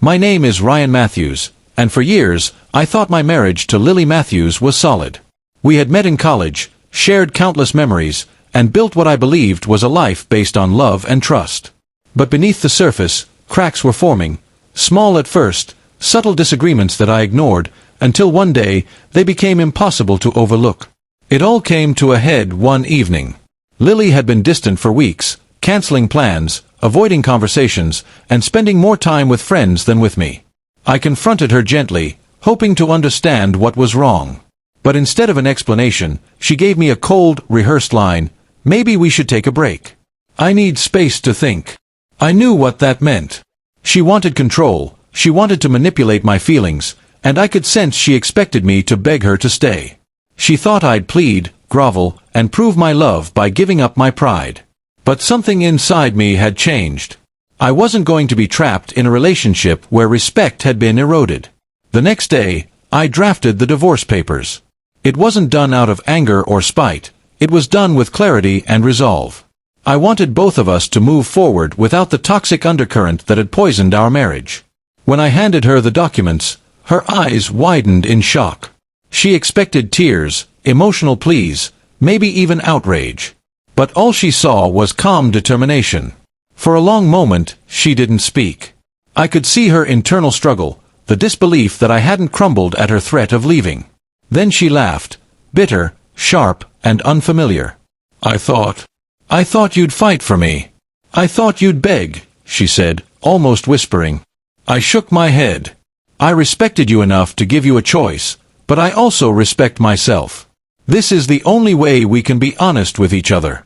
My name is Ryan Matthews, and for years, I thought my marriage to Lily Matthews was solid. We had met in college, shared countless memories, and built what I believed was a life based on love and trust. But beneath the surface, cracks were forming, small at first, subtle disagreements that I ignored, until one day, they became impossible to overlook. It all came to a head one evening. Lily had been distant for weeks, canceling plans, avoiding conversations, and spending more time with friends than with me. I confronted her gently, hoping to understand what was wrong. But instead of an explanation, she gave me a cold, rehearsed line, "Maybe we should take a break. I need space to think." I knew what that meant. She wanted control, she wanted to manipulate my feelings, and I could sense she expected me to beg her to stay. She thought I'd plead, grovel, and prove my love by giving up my pride. But something inside me had changed. I wasn't going to be trapped in a relationship where respect had been eroded. The next day, I drafted the divorce papers. It wasn't done out of anger or spite, it was done with clarity and resolve. I wanted both of us to move forward without the toxic undercurrent that had poisoned our marriage. When I handed her the documents, her eyes widened in shock. She expected tears, emotional pleas, maybe even outrage. But all she saw was calm determination. For a long moment, she didn't speak. I could see her internal struggle, the disbelief that I hadn't crumbled at her threat of leaving. Then she laughed, bitter, sharp, and unfamiliar. I thought you'd fight for me. I thought you'd beg," she said, almost whispering. I shook my head. I respected you enough to give you a choice, but I also respect myself. This is the only way we can be honest with each other.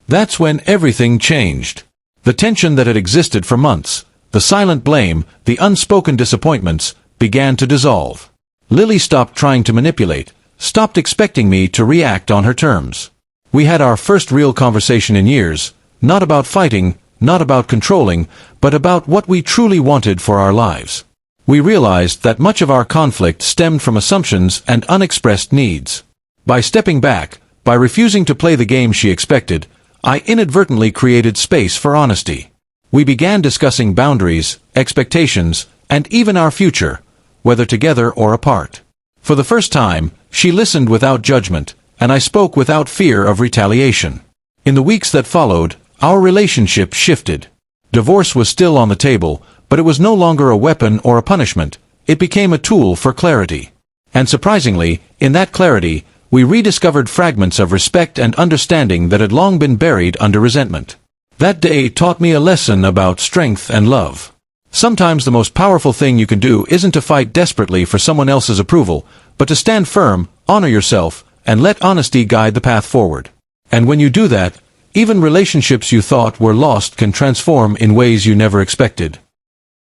That's when everything changed. The tension that had existed for months, the silent blame, the unspoken disappointments, began to dissolve. Lily stopped trying to manipulate, stopped expecting me to react on her terms. We had our first real conversation in years, not about fighting, not about controlling, but about what we truly wanted for our lives. We realized that much of our conflict stemmed from assumptions and unexpressed needs. By stepping back, by refusing to play the game she expected, I inadvertently created space for honesty. We began discussing boundaries, expectations, and even our future, whether together or apart. For the first time, she listened without judgment, and I spoke without fear of retaliation. In the weeks that followed, our relationship shifted. Divorce was still on the table, but it was no longer a weapon or a punishment. It became a tool for clarity. And surprisingly, in that clarity, we rediscovered fragments of respect and understanding that had long been buried under resentment. That day taught me a lesson about strength and love. Sometimes the most powerful thing you can do isn't to fight desperately for someone else's approval, but to stand firm, honor yourself, and let honesty guide the path forward. And when you do that, even relationships you thought were lost can transform in ways you never expected.